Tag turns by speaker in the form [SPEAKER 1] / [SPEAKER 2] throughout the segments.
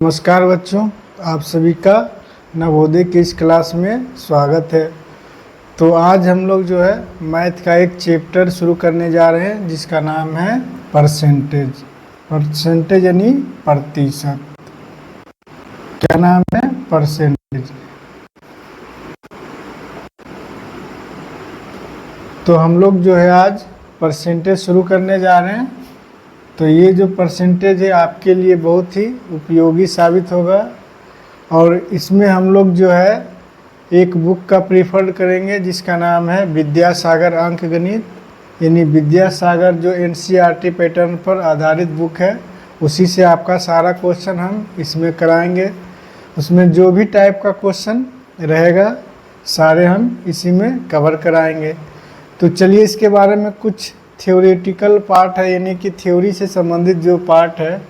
[SPEAKER 1] नमस्कार बच्चों, आप सभी का नवोदय की इस क्लास में स्वागत है। तो आज हम लोग जो है मैथ का एक चैप्टर शुरू करने जा रहे हैं जिसका नाम है परसेंटेज। परसेंटेज यानी प्रतिशत। क्या नाम है? परसेंटेज। तो हम लोग जो है आज परसेंटेज शुरू करने जा रहे हैं। तो ये जो परसेंटेज है आपके लिए बहुत ही उपयोगी साबित होगा और इसमें हम लोग जो है एक बुक का प्रीफर करेंगे जिसका नाम है विद्यासागर अंकगणित। यानी विद्यासागर जो एनसीईआरटी पैटर्न पर आधारित बुक है, उसी से आपका सारा क्वेश्चन हम इसमें कराएंगे। उसमें जो भी टाइप का क्वेश्चन रहेगा सारे हम इसी में कवर कराएंगे। तो चलिए इसके बारे में कुछ थ्योरेटिकल पार्ट है, यानी कि थ्योरी से संबंधित जो पार्ट है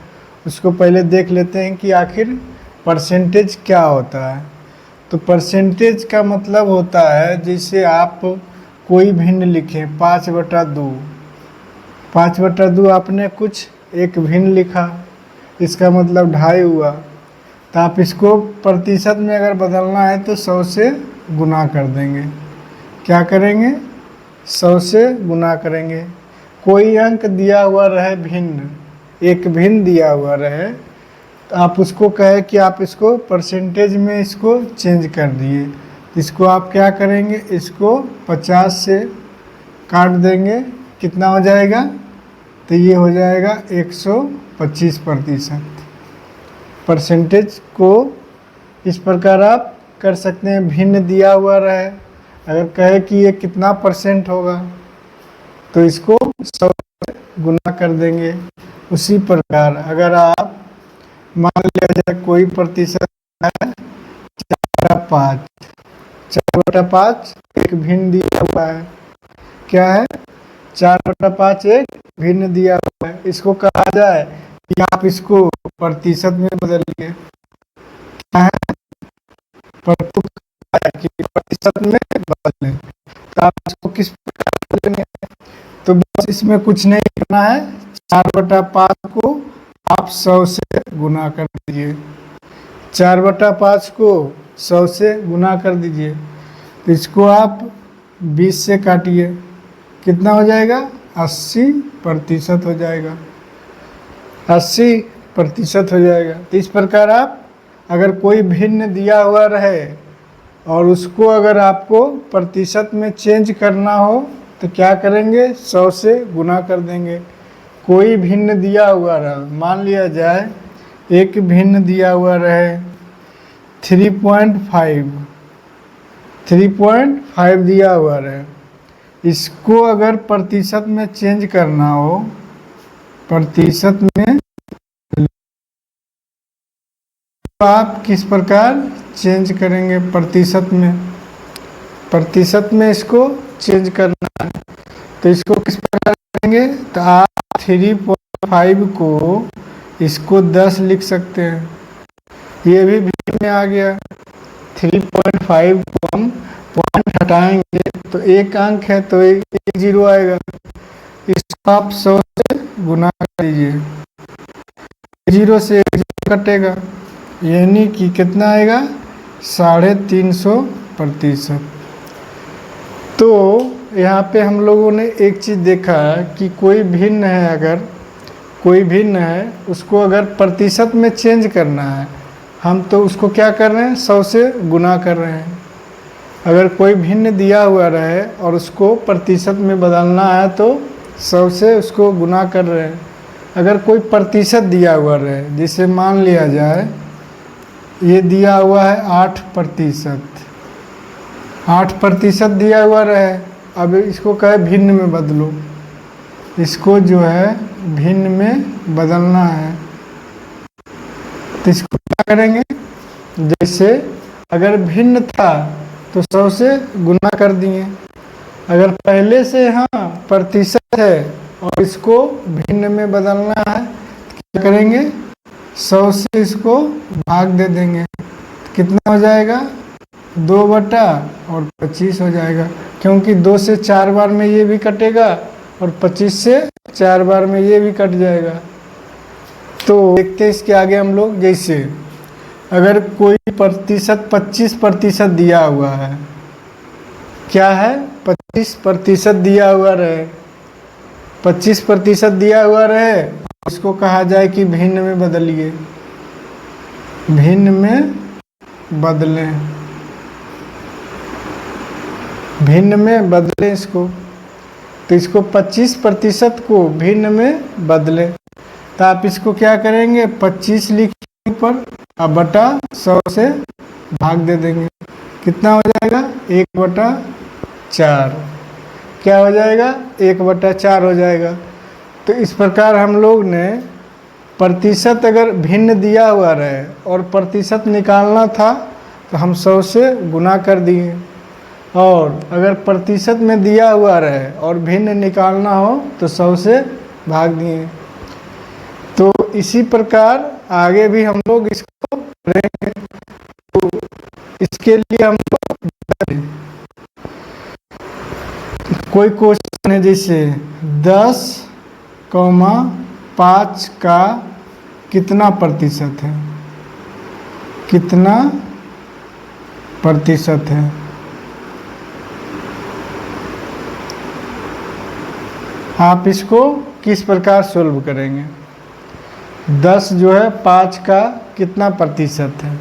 [SPEAKER 1] उसको पहले देख लेते हैं कि आखिर परसेंटेज क्या होता है। तो परसेंटेज का मतलब होता है जैसे आप कोई भिन्न लिखें 5/2। 5/2 आपने कुछ एक भिन्न लिखा, इसका मतलब 2.5 हुआ। तो आप इसको प्रतिशत में अगर बदलना है तो 100 से गुना कर देंगे। क्या करेंगे? 100 से गुना करेंगे। कोई अंक दिया हुआ रहे भिन्न, एक भिन्न दिया हुआ रहे, तो आप उसको कहे कि आप इसको परसेंटेज में इसको चेंज कर दिए, इसको आप क्या करेंगे? इसको 50 से काट देंगे। कितना हो जाएगा? तो ये हो जाएगा 125%। परसेंटेज को इस प्रकार आप कर सकते हैं। भिन्न दिया हुआ रहे, अगर कहे कि ये कितना परसेंट होगा तो इसको 100 से गुना कर देंगे। उसी प्रकार अगर आप मान लिया जाए कोई प्रतिशत है 4/5। 4/5 एक भिन्न दिया हुआ है। क्या है? 4/5 एक भिन्न दिया हुआ है। इसको कहा जाए कि आप इसको प्रतिशत में बदलिए। क्या है? प्रतिशत में बदलें। तो आप इसको किस प्रकार बदलेंगे? तो बस इसमें कुछ नहीं करना है। 4/5 को आप 100 से गुना कर दीजिए। 4/5 को 100 से गुना कर दीजिए। तो इसको आप 20 से काटिए। कितना हो जाएगा? 80% हो जाएगा। 80% हो जाएगा। तो इस प्रकार आप अगर कोई भिन्न दिया हुआ रहे और उसको अगर आपको प्रतिशत में चेंज करना हो तो क्या करेंगे? 100 से गुना कर देंगे। कोई भिन्न दिया हुआ रहा, मान लिया जाए एक भिन्न दिया हुआ रहे 3.5। 3.5 दिया हुआ रहे, इसको अगर प्रतिशत में चेंज करना हो, प्रतिशत में, तो आप किस प्रकार चेंज करेंगे? प्रतिशत में इसको चेंज करना है। तो इसको किस प्रकार करेंगे? तो आप 3.5 को इसको 10 लिख सकते हैं। ये भी भिन्न में आ गया। 3.5 को हम पॉइंट हटाएंगे तो एक अंक है तो एक 0 आएगा। इसको आप 100 से गुना कर दीजिए। 0 से 0 कटेगा, यानी कि कितना आएगा? 350%। तो यहाँ पे हम लोगों ने एक चीज़ देखा है कि कोई भिन्न है, अगर कोई भिन्न है उसको अगर प्रतिशत में चेंज करना है, हम तो उसको क्या कर रहे हैं? 100 से गुना कर रहे हैं। अगर कोई भिन्न दिया हुआ रहे और उसको प्रतिशत में बदलना है तो 100 से उसको गुना कर रहे हैं। अगर कोई प्रतिशत दिया हुआ रहे, जिसे मान लिया जाए ये दिया हुआ है 8%। 8% दिया हुआ रहे, अब इसको कहे भिन्न में बदलो। इसको जो है भिन्न में बदलना है तो इसको क्या करेंगे? जैसे अगर भिन्न था तो 100 से गुना कर दिए। अगर पहले से हाँ प्रतिशत है और इसको भिन्न में बदलना है तो क्या करेंगे? 100 से इसको भाग दे देंगे। कितना हो जाएगा? 2/25 हो जाएगा, क्योंकि 2 से 4 बार में ये भी कटेगा और 25 से 4 बार में ये भी कट जाएगा। तो देखते हैं इसके आगे हम लोग। जैसे अगर कोई प्रतिशत 25% दिया हुआ है, क्या है 25% दिया हुआ रहे, 25% दिया हुआ रहे, इसको कहा जाए कि भिन्न में बदलिए, भिन्न में बदलें, भिन्न में बदलें इसको। तो इसको 25% को भिन्न में बदलें, तो आप इसको क्या करेंगे, 25 लिखिए ऊपर और बटा 100 से भाग दे देंगे। कितना हो जाएगा, 1/4। क्या हो जाएगा, 1/4 हो जाएगा। तो इस प्रकार हम लोग ने प्रतिशत अगर भिन्न दिया हुआ रहे और प्रतिशत निकालना था तो हम 100 से गुना कर दिए, और अगर प्रतिशत में दिया हुआ रहे और भिन्न निकालना हो तो 100 से भाग दिए। तो इसी प्रकार आगे भी हम लोग इसको करेंगे। तो इसके लिए हम लोग कोई क्वेश्चन है, जैसे 10,5 का कितना प्रतिशत है, कितना प्रतिशत है। आप इसको किस प्रकार सोल्व करेंगे। 10 जो है 5 का कितना प्रतिशत है,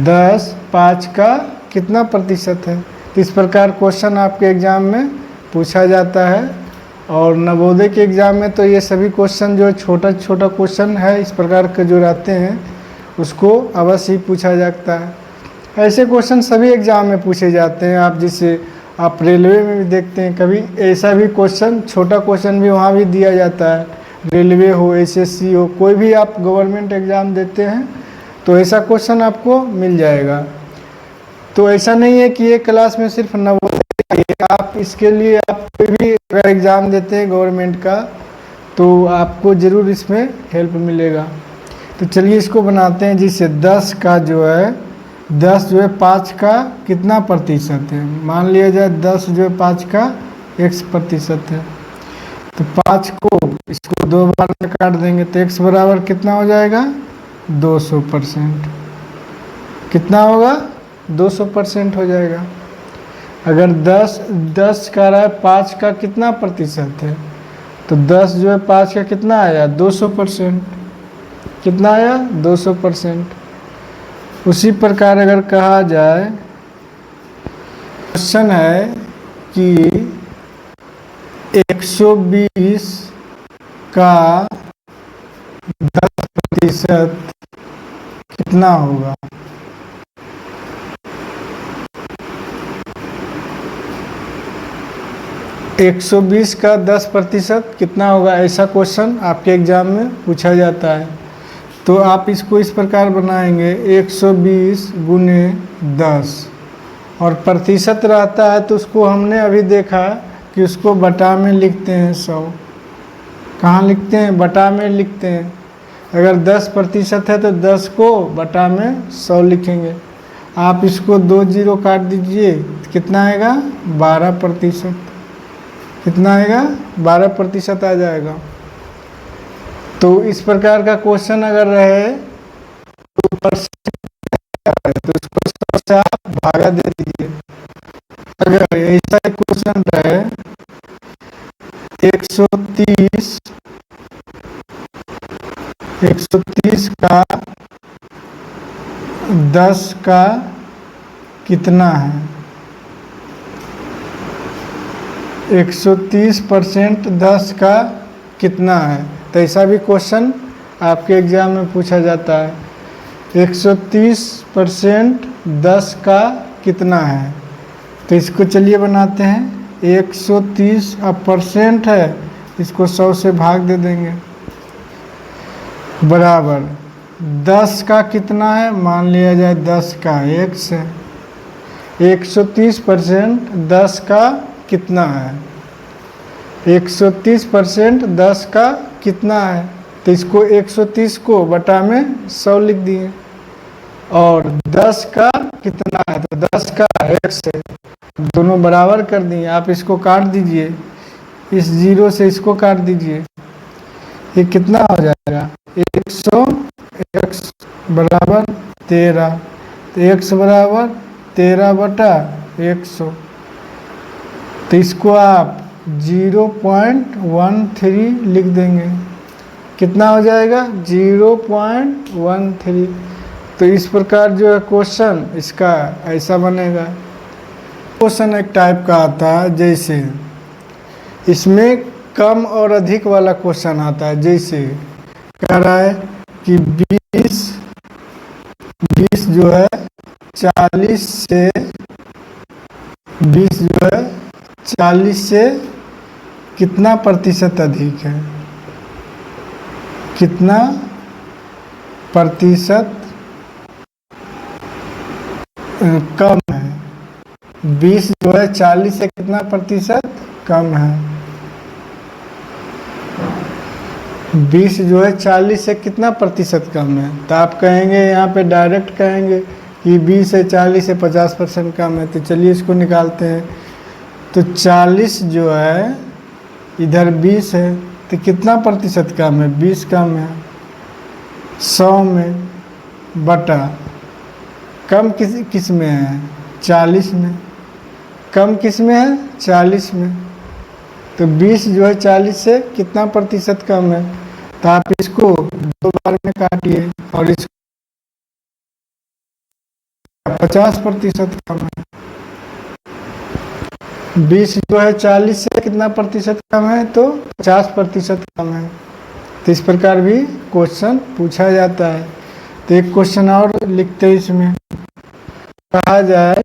[SPEAKER 1] 10 5 का कितना प्रतिशत है। तो इस प्रकार क्वेश्चन आपके एग्ज़ाम में पूछा जाता है, और नवोदय के एग्ज़ाम में तो ये सभी क्वेश्चन जो छोटा छोटा क्वेश्चन है इस प्रकार के जो रहते हैं उसको अवश्य ही पूछा जाता है। ऐसे क्वेश्चन सभी एग्ज़ाम में पूछे जाते हैं। आप जैसे आप रेलवे में भी देखते हैं, कभी ऐसा भी क्वेश्चन, छोटा क्वेश्चन भी वहाँ भी दिया जाता है। रेलवे हो, एसएससी हो, कोई भी आप गवर्नमेंट एग्ज़ाम देते हैं तो ऐसा क्वेश्चन आपको मिल जाएगा। तो ऐसा नहीं है कि ये क्लास में सिर्फ नवोदय, आप इसके लिए आप कोई भी अगर एग्ज़ाम देते हैं गवर्नमेंट का तो आपको ज़रूर इसमें हेल्प मिलेगा। तो चलिए इसको बनाते हैं। जिससे 10 का जो है 10 जो है 5 का कितना प्रतिशत है, मान लिया जाए 10 जो है 5 का x% है। तो 5 को इसको 2 बार में काट देंगे तो x बराबर कितना हो जाएगा, 200%। कितना होगा, 200% हो जाएगा। अगर 10 का रहा है 5 का कितना प्रतिशत है, तो 10 जो है 5 का कितना आया, 200%। कितना आया, 200%। उसी प्रकार अगर कहा जाए, क्वेश्चन है कि 120 का 10% कितना होगा। एक 120 का 10% कितना होगा, ऐसा क्वेश्चन आपके एग्जाम में पूछा जाता है। तो आप इसको इस प्रकार बनाएंगे, 120 गुने 10, और प्रतिशत रहता है तो उसको हमने अभी देखा कि उसको बटा में लिखते हैं 100। कहाँ लिखते हैं, बटा में लिखते हैं। अगर 10% है तो 10 को बटा में 100 लिखेंगे। आप इसको 2 जीरो काट दीजिए, कितना आएगा, 12%। कितना आएगा, 12% आ जाएगा। तो इस प्रकार का क्वेश्चन अगर रहे तो इसको 100 से आप भागा दे दीजिए। अगर ऐसा एक क्वेश्चन रहे 130 का 10 का कितना है, 130% 10 का कितना है। तो ऐसा भी क्वेश्चन आपके एग्जाम में पूछा जाता है। 130% 10 का कितना है। तो इसको चलिए बनाते हैं। 130 अब परसेंट है, इसको 100 से भाग दे देंगे, बराबर 10 का कितना है, मान लिया जाए 10 का x है। 130% 10 का कितना है, 130% 10 का कितना है। तो इसको 130 को बटा में 100 लिख दिए, और 10 का कितना है, तो 10 का x है, दोनों बराबर कर दिए। आप इसको काट दीजिए, इस जीरो से इसको काट दीजिए, ये कितना हो जाएगा 100 x बराबर 13, तो x बराबर 13/100। तो इसको आप 0.13 लिख देंगे। कितना हो जाएगा 0.13। तो इस प्रकार जो है क्वेश्चन इसका ऐसा बनेगा। क्वेश्चन एक टाइप का आता है, जैसे इसमें कम और अधिक वाला क्वेश्चन आता है। जैसे कह रहा है कि 20 जो है 40 से 20 जो है 40 से कितना प्रतिशत अधिक है, कितना प्रतिशत कम है। 20 जो है 40 से कितना प्रतिशत कम है। 20 जो है 40 से कितना प्रतिशत कम है। तो आप कहेंगे यहाँ पे डायरेक्ट कहेंगे कि 20 से 40 से 50% कम है। तो चलिए इसको निकालते हैं। तो 40 जो है इधर 20 है, तो कितना प्रतिशत कम है 20 कम है 100 में, बटा कम किस में है 40 में, कम किस में है 40 में। तो 20 जो है 40 से कितना प्रतिशत कम है। तो आप इसको 2 बार में काटिए और इसको 50% कम है। 20 जो है 40 से कितना प्रतिशत कम है, तो 50% कम है। तो इस प्रकार भी क्वेश्चन पूछा जाता है। तो एक क्वेश्चन और लिखते हैं। इसमें कहा जाए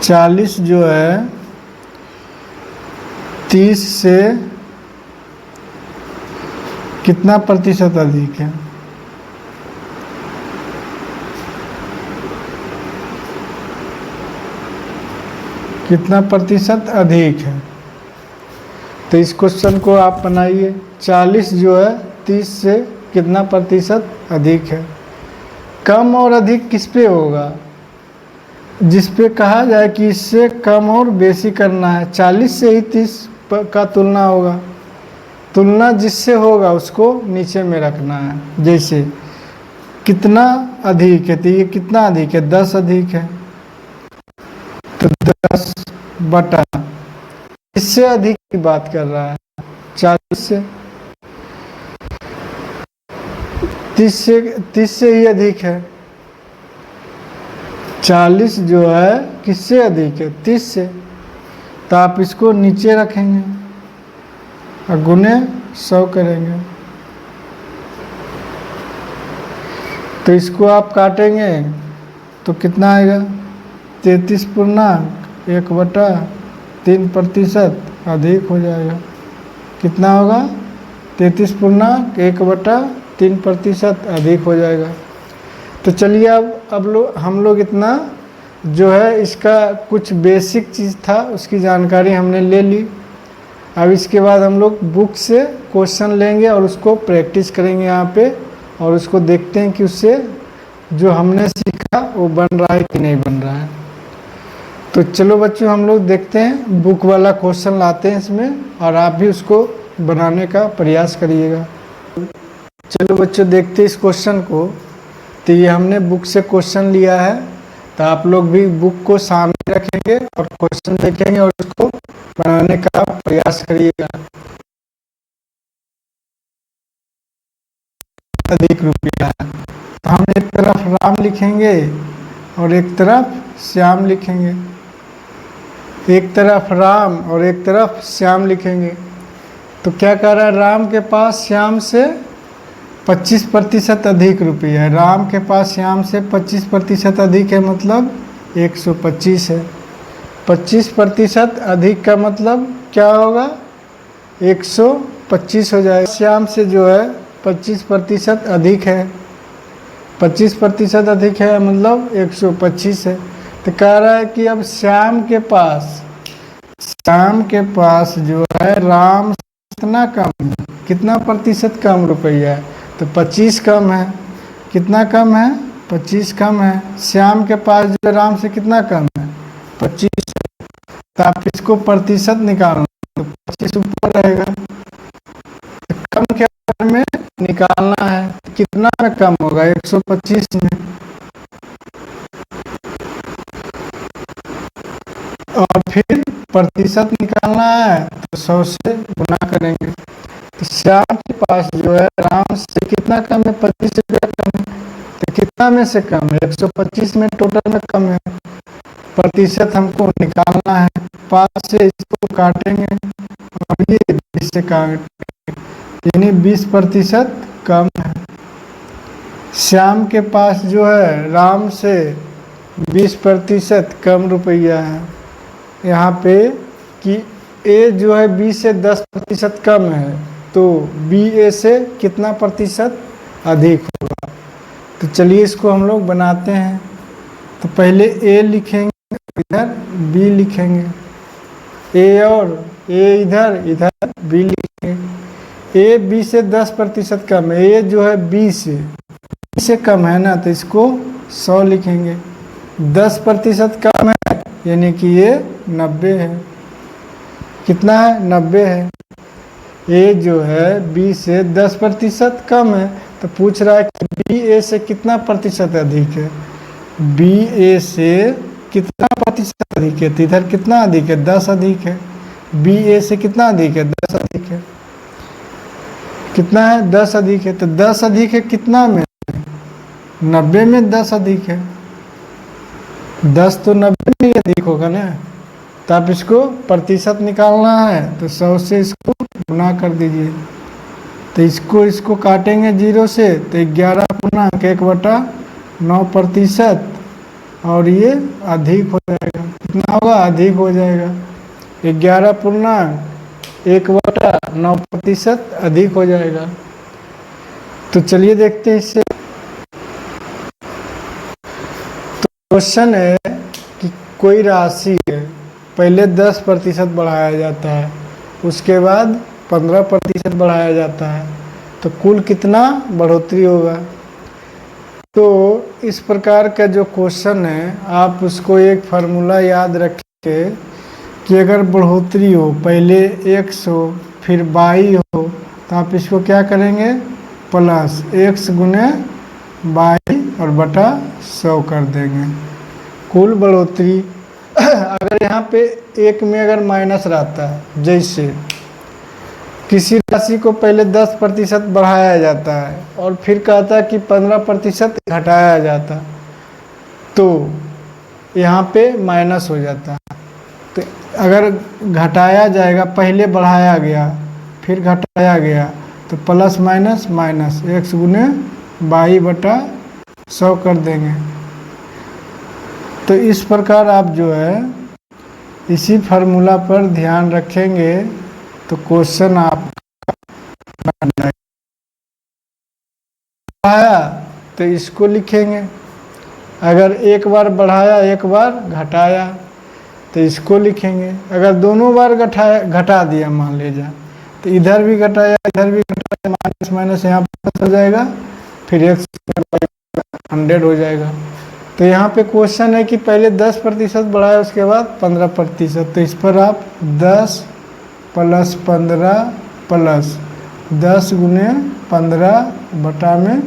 [SPEAKER 1] 40 जो है 30 से कितना प्रतिशत अधिक है। कितना प्रतिशत अधिक है। तो इस क्वेश्चन को आप बनाइए। 40 जो है 30 से कितना प्रतिशत अधिक है। कम और अधिक किस पे होगा, जिस पे कहा जाए कि इससे कम और बेसी करना है। 40 से ही 30 का तुलना होगा। तुलना जिससे होगा उसको नीचे में रखना है। जैसे कितना अधिक है, तो ये कितना अधिक है 10 अधिक है, तो 10 बटा इससे अधिक की बात कर रहा है 40 से। 30 से ही अधिक है। 40 जो है किससे अधिक है 30 से। तो आप इसको नीचे रखेंगे और गुने 100 करेंगे। तो इसको आप काटेंगे तो कितना आएगा 33.1/3% अधिक हो जाएगा। कितना होगा 33.1/3% अधिक हो जाएगा। तो चलिए अब हम लोग इतना जो है इसका कुछ बेसिक चीज़ था उसकी जानकारी हमने ले ली। अब इसके बाद हम लोग बुक से क्वेश्चन लेंगे और उसको प्रैक्टिस करेंगे यहाँ पे, और उसको देखते हैं कि उससे जो हमने सीखा वो बन रहा है कि नहीं बन रहा है। तो चलो बच्चों हम लोग देखते हैं, बुक वाला क्वेश्चन लाते हैं इसमें, और आप भी उसको बनाने का प्रयास करिएगा। चलो बच्चों देखते हैं इस क्वेश्चन को। तो ये हमने बुक से क्वेश्चन लिया है, तो आप लोग भी बुक को सामने रखेंगे और क्वेश्चन देखेंगे और उसको बनाने का प्रयास करिएगा। अधिक रुपया, तो हम एक तरफ राम लिखेंगे और एक तरफ श्याम लिखेंगे। एक तरफ राम और एक तरफ श्याम लिखेंगे। तो क्या कह रहा है, राम के पास श्याम से 25% अधिक रुपया है। राम के पास श्याम से 25% अधिक है, मतलब 125 है। 25% अधिक का मतलब क्या होगा 125 हो जाएगा। श्याम से जो है 25% अधिक है, 25% अधिक है मतलब 125 है। तो कह रहा है कि अब श्याम के पास जो है राम कितना कम है, कितना प्रतिशत कम रुपया है, तो 25 कम है। कितना कम है 25 कम है। श्याम के पास जो राम से कितना कम है 25 है। तो आप इसको प्रतिशत निकालना, तो 25 ऊपर रहेगा। तो कम के बारे में निकालना है, तो कितना में कम होगा? 125 में। और फिर प्रतिशत निकालना है तो 100 से गुना करेंगे। तो श्याम के पास जो है राम से कितना कम है? 25 रुपया कम है। तो कितना में से कम है? 125 में टोटल में कम है। प्रतिशत हमको निकालना है, 5 से इसको काटेंगे और ये 20 से काटेंगे, यानी 20% कम है। श्याम के पास जो है राम से 20% कम रुपया है। यहाँ पे कि ए जो है बी से 10% कम है, तो बी ए से कितना प्रतिशत अधिक होगा? तो चलिए इसको हम लोग बनाते हैं। तो पहले ए लिखेंगे, इधर बी लिखेंगे, ए और ए इधर, इधर बी लिखेंगे। ए बी से 10% कम है, ए जो है बी से कम है ना, तो इसको 100 लिखेंगे। 10% कम है यानी कि ये 90 है। कितना है? 90 है। ए जो है बी से 10% कम है, तो पूछ रहा है कि बी ए से कितना प्रतिशत अधिक है? बी ए से कितना प्रतिशत अधिक है? तो इधर कितना अधिक है? 10 अधिक है। बी ए से कितना अधिक है? 10 अधिक है। कितना है? 10 अधिक है। तो 10 अधिक है कितना में? 90 में 10 अधिक है। 10 तो 90 में ही अधिक होगा ना। तो आप इसको प्रतिशत निकालना है तो 100 से इसको गुना कर दीजिए। तो इसको काटेंगे 0 से, तो 11 पूर्णांक 1/9% और ये अधिक हो जाएगा। कितना होगा? अधिक हो जाएगा। 11 पूर्णांक 1/9% अधिक हो जाएगा। तो चलिए देखते हैं इससे। तो क्वेश्चन है कि कोई राशि है, पहले 10% बढ़ाया जाता है, उसके बाद 15% बढ़ाया जाता है, तो कुल कितना बढ़ोतरी होगा? तो इस प्रकार का जो क्वेश्चन है, आप उसको एक फार्मूला याद रखिए कि अगर बढ़ोतरी हो, पहले x हो फिर y हो, तो आप इसको क्या करेंगे? प्लस x गुने y और बटा 100 कर देंगे। कुल बढ़ोतरी अगर यहाँ पे एक में अगर माइनस रहता है, जैसे किसी राशि को पहले 10% बढ़ाया जाता है और फिर कहता है कि 15% घटाया जाता, तो यहाँ पे माइनस हो जाता है। तो अगर घटाया जाएगा, पहले बढ़ाया गया फिर घटाया गया, तो प्लस माइनस माइनस x गुने y बटा 100 कर देंगे। तो इस प्रकार आप जो है इसी फार्मूला पर ध्यान रखेंगे तो क्वेश्चन आप आया तो इसको लिखेंगे। अगर एक बार बढ़ाया एक बार घटाया तो इसको लिखेंगे। अगर दोनों बार घटा दिया मान लीजिए, तो इधर भी घटाया इधर भी घटाया, माइनस माइनस यहाँ प्लस हो जाएगा, फिर 100 हो जाएगा। तो यहाँ पे क्वेश्चन है कि पहले 10% बढ़ाया उसके बाद 15%, तो इस पर आप 10 + 15 + 10 गुने 15 बटा में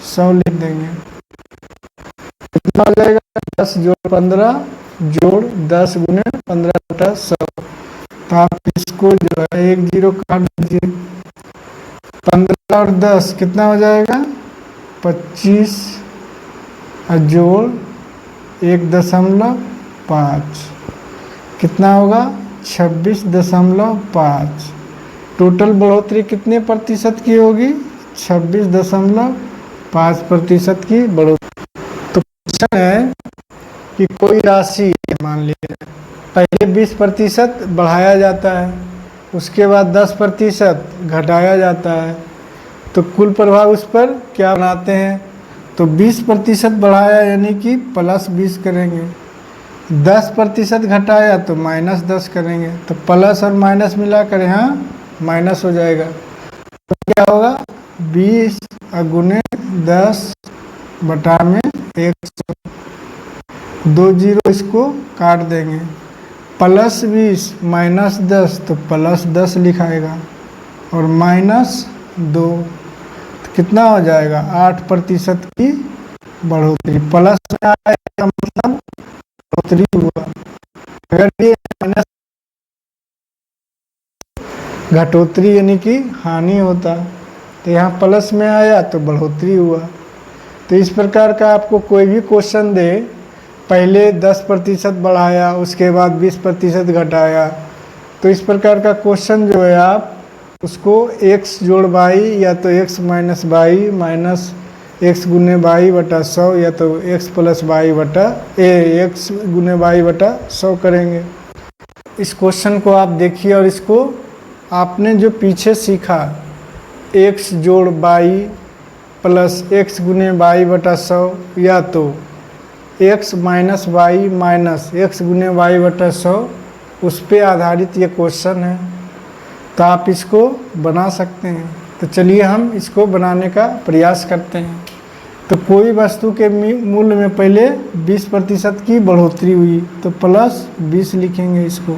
[SPEAKER 1] 100 लिख देंगे। कितना हो जाएगा? 10 + 15 + 10 गुने 15 बटा 100। तो आप इसको जो है 1 0 काट दीजिए। 15 और 10 कितना हो जाएगा? 25 जोड़ 1.5 कितना होगा? 26.5। टोटल बढ़ोतरी कितने प्रतिशत की होगी? 26.5% की बढ़ोतरी। तो क्वेश्चन है कि कोई राशि मान लीजिए पहले 20% बढ़ाया जाता है, उसके बाद 10% घटाया जाता है, तो कुल प्रभाव उस पर क्या बनाते हैं? तो 20% बढ़ाया यानी कि प्लस 20 करेंगे, 10% घटाया तो माइनस 10 करेंगे, तो प्लस और माइनस मिलाकर यहाँ माइनस हो जाएगा। तो क्या होगा? 20 गुने 10 बटा में 100, 2 0 इसको काट देंगे। +20 -10 तो +10 लिखाएगा, और -2 तो कितना हो जाएगा 8% की बढ़ोतरी। प्लस में आएगा मतलब बढ़ोतरी हुआ, अगर ये माइनस घटोतरी यानी कि हानि होता, तो यहाँ प्लस में आया तो बढ़ोतरी हुआ। तो इस प्रकार का आपको कोई भी क्वेश्चन दे, पहले 10% बढ़ाया, उसके बाद 20% घटाया, तो इस प्रकार का क्वेश्चन जो है आप उसको x जोड़ y या तो x minus y minus x गुने वाई बटा 100 या तो x प्लस वाई बटा x गुने वाई बटा 100 करेंगे। इस क्वेश्चन को आप देखिए और इसको आपने जो पीछे सीखा x जोड़ y प्लस x गुने वाई बटा 100 या तो x minus y minus x गुने वाई बटा 100, उस पर आधारित ये क्वेश्चन है, तो आप इसको बना सकते हैं। तो चलिए हम इसको बनाने का प्रयास करते हैं। तो कोई वस्तु के मूल्य में पहले 20% की बढ़ोतरी हुई तो +20 लिखेंगे इसको।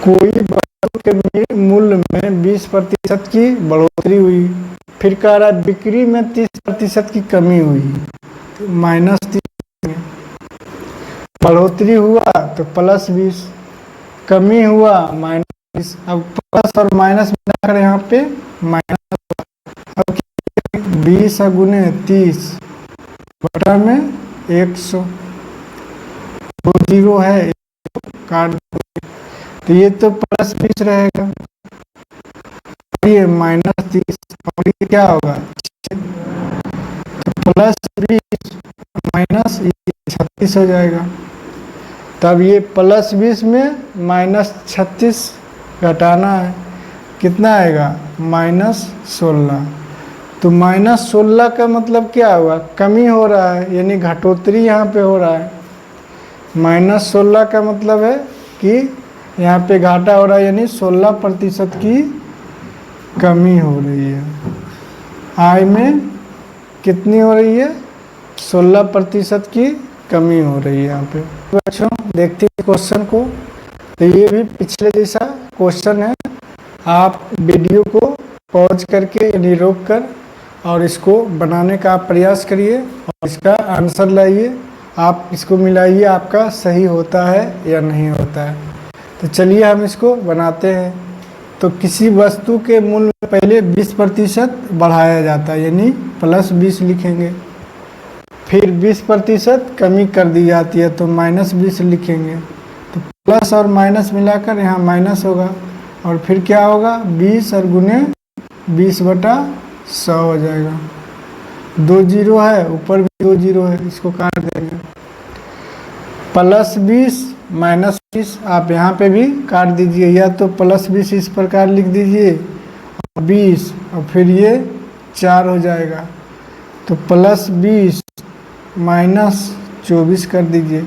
[SPEAKER 1] कोई वस्तु के मूल्य में 20% की बढ़ोतरी हुई, फिर कह रहा है बिक्री में 30% की कमी हुई तो -30, बढ़ोतरी हुआ तो +20, कमी हुआ -20। अब प्लस और माइनस मिलाकर यहाँ पे माइनस, अब 20 गुने 30 बटा में 100, 2 जीरो है काट दो, तो ये तो +20 रहेगा, ये -30 और ये क्या होगा तो +20 माइनस 36 हो जाएगा। तब ये +20 में -36 घटाना है, कितना आएगा -16। तो -16 का मतलब क्या हुआ, कमी हो रहा है, यानी घटोतरी यहाँ पे हो रहा है। -16 का मतलब है कि यहाँ पे घाटा हो रहा है, यानी 16% की कमी हो रही है। आय में कितनी हो रही है 16% की कमी हो रही है यहाँ पे। बच्चों देखते हैं क्वेश्चन को, तो ये भी पिछले जैसा क्वेश्चन है। आप वीडियो को पॉज करके यानी रोक कर और इसको बनाने का आप प्रयास करिए और इसका आंसर लाइए, आप इसको मिलाइए, आपका सही होता है या नहीं होता है। तो चलिए हम इसको बनाते हैं। तो किसी वस्तु के मूल्य में पहले 20% बढ़ाया जाता है, यानी +20 लिखेंगे, फिर 20% कमी कर दी जाती है तो -20 लिखेंगे। तो प्लस और माइनस मिलाकर यहाँ माइनस होगा, और फिर क्या होगा 20 और गुने 20 बटा 100 हो जाएगा। 2 जीरो है, ऊपर भी 2 जीरो है, इसको काट देंगे। +20 -20 आप यहाँ पे भी काट दीजिए, या तो +20 इस प्रकार लिख दीजिए और 20 और फिर ये 4 हो जाएगा। तो +20 -24 कर दीजिए,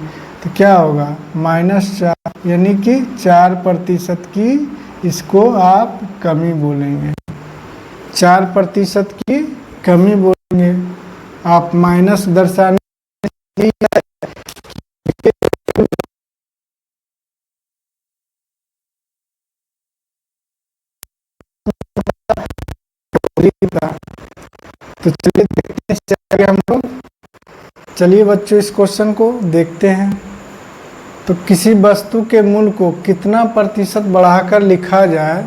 [SPEAKER 1] तो क्या होगा -4, यानी कि 4% की इसको आप कमी बोलेंगे, 4% की कमी बोलेंगे। आप माइनस दर्शाने तो चलिए देखते हैं हम लोग। चलिए बच्चों इस क्वेश्चन को देखते हैं। तो किसी वस्तु के मूल्य को कितना प्रतिशत बढ़ाकर लिखा जाए,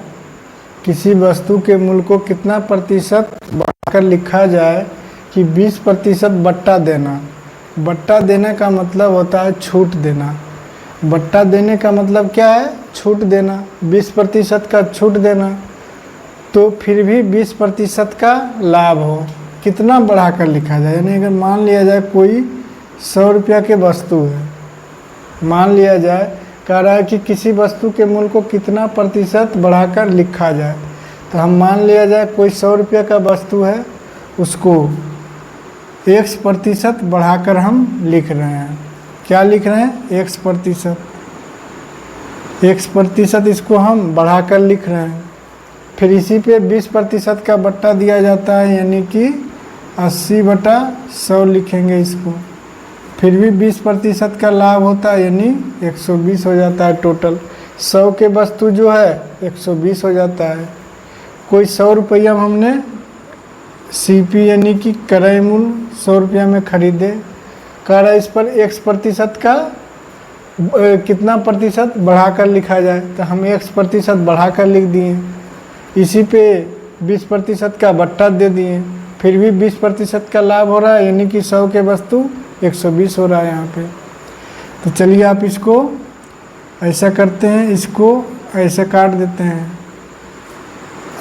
[SPEAKER 1] किसी वस्तु के मूल्य को कितना प्रतिशत बढ़ाकर लिखा जाए कि 20% बट्टा देना। बट्टा देने का मतलब होता है छूट देना। बट्टा देने का मतलब क्या है, छूट देना, 20% का छूट देना। तो फिर भी 20% का लाभ हो, कितना बढ़ाकर लिखा जाए। यानी अगर मान लिया जाए कोई 100 रुपया के वस्तु है, मान लिया जाए कह रहा है कि किसी वस्तु के मूल्य को कितना प्रतिशत बढ़ाकर लिखा जाए, तो हम मान लिया जाए कोई 100 रुपया का वस्तु है, उसको x% बढ़ाकर हम लिख रहे हैं। क्या लिख रहे हैं, x%। x% इसको हम बढ़ाकर लिख रहे हैं। फिर इसी पे 20% का बट्टा दिया जाता है, यानी कि 80/100 लिखेंगे इसको। फिर भी 20% का लाभ होता है, यानी 120 हो जाता है टोटल। 100 के वस्तु जो है 120 हो जाता है। कोई 100 रुपया हमने सीपी यानी कि क्रय मूल्य 100 रुपया में खरीदे, कह रहा है इस पर x% का कितना प्रतिशत बढ़ाकर लिखा जाए, तो हम x% बढ़ाकर लिख दिए। इसी पे 20% का बट्टा दे दिए, फिर भी 20% का लाभ हो रहा है, यानी कि 100 के वस्तु 120 हो रहा है यहाँ पे। तो चलिए आप इसको ऐसा करते हैं, इसको ऐसे काट देते हैं।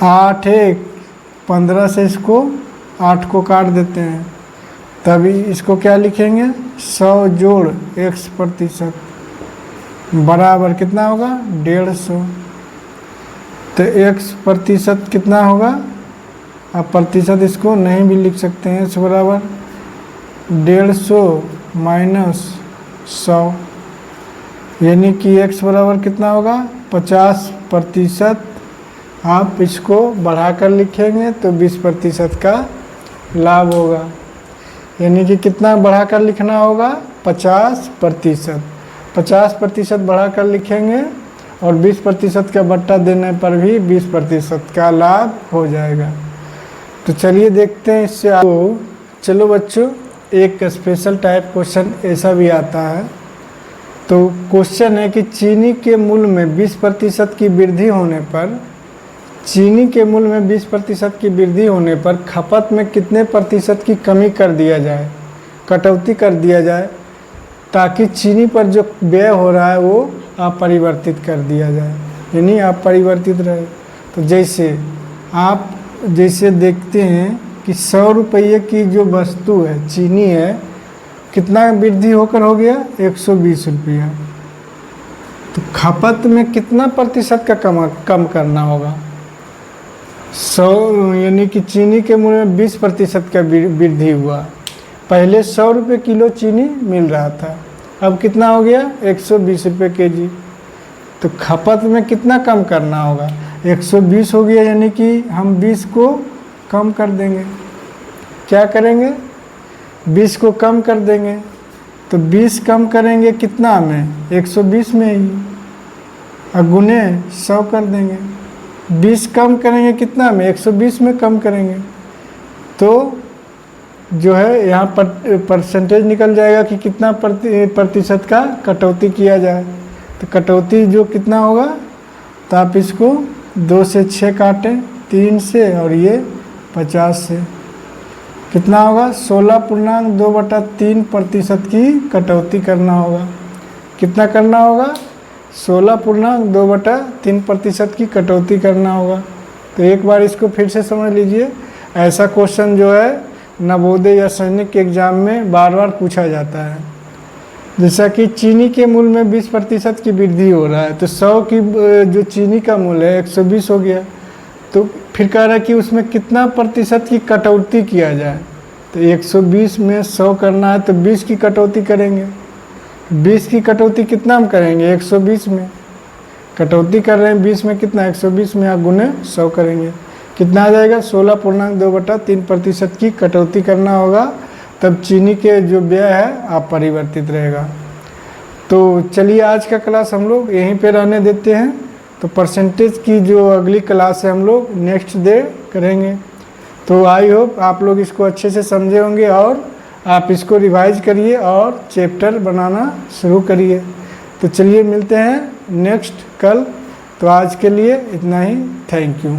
[SPEAKER 1] 8 1 15 से इसको 8 को काट देते हैं, तभी इसको क्या लिखेंगे 100 जोड़ x% बराबर कितना होगा 150। तो x% कितना होगा, आप प्रतिशत इसको नहीं भी लिख सकते हैं, इस बराबर 150 माइनस 100, यानी कि x बराबर कितना होगा 50%। आप इसको बढ़ाकर लिखेंगे तो 20% का लाभ होगा, यानी कि कितना बढ़ाकर लिखना होगा 50%। 50% बढ़ाकर लिखेंगे और 20% का बट्टा देने पर भी 20% का लाभ हो जाएगा। तो चलिए देखते हैं इससे आपको। चलो बच्चों, एक स्पेशल टाइप क्वेश्चन ऐसा भी आता है। तो क्वेश्चन है कि चीनी के मूल्य में 20% की वृद्धि होने पर, चीनी के मूल्य में 20% की वृद्धि होने पर खपत में कितने प्रतिशत की कमी कर दिया जाए, कटौती कर दिया जाए, ताकि चीनी पर जो व्यय हो रहा है वो अपरिवर्तित कर दिया जाए, यानी अपरिवर्तित रहे। तो जैसे देखते हैं कि 100 रुपये की जो वस्तु है चीनी है, कितना वृद्धि होकर हो गया 120 रुपया। तो खपत में कितना प्रतिशत का कम करना होगा 100, यानी कि चीनी के मूल्य में 20% का वृद्धि हुआ। पहले 100 रुपये किलो चीनी मिल रहा था, अब कितना हो गया 120 रुपये kg। तो खपत में कितना कम करना होगा 120 हो गया, यानी कि हम 20 को कम कर देंगे। क्या करेंगे 20 को कम कर देंगे, तो 20 कम करेंगे कितना में 120 में ही, और गुने 100 कर देंगे। 20 कम करेंगे कितना में 120 में कम करेंगे, तो जो है यहाँ पर परसेंटेज निकल जाएगा कि कितना प्रतिशत का कटौती किया जाए। तो कटौती जो कितना होगा, तो आप इसको 2 से 6 काटें, 3 से और ये 50 से, कितना होगा 16.2/3% की कटौती करना होगा। कितना करना होगा 16.2/3% की कटौती करना होगा। तो एक बार इसको फिर से समझ लीजिए। ऐसा क्वेश्चन जो है नवोदय या सैनिक के एग्जाम में बार बार पूछा जाता है। जैसा कि चीनी के मूल्य में 20% की वृद्धि हो रहा है, तो 100 की जो चीनी का मूल्य है 120 हो गया, तो फिर कह रहा है कि उसमें कितना प्रतिशत की कटौती किया जाए। तो 120 में 100 करना है तो 20 की कटौती करेंगे। 20 की कटौती कितना हम करेंगे 120 में, कटौती कर रहे हैं 20 में, कितना 120 में आप गुने 100 करेंगे, कितना आ जाएगा 16.2/3% की कटौती करना होगा, तब चीनी के जो व्यय है अपरिवर्तित रहेगा। तो चलिए आज का क्लास हम लोग यहीं पे रहने देते हैं। तो परसेंटेज की जो अगली क्लास है हम लोग नेक्स्ट डे करेंगे। तो आई होप आप लोग इसको अच्छे से समझे होंगे और आप इसको रिवाइज करिए और चैप्टर बनाना शुरू करिए। तो चलिए मिलते हैं नेक्स्ट कल। तो आज के लिए इतना ही, थैंक यू।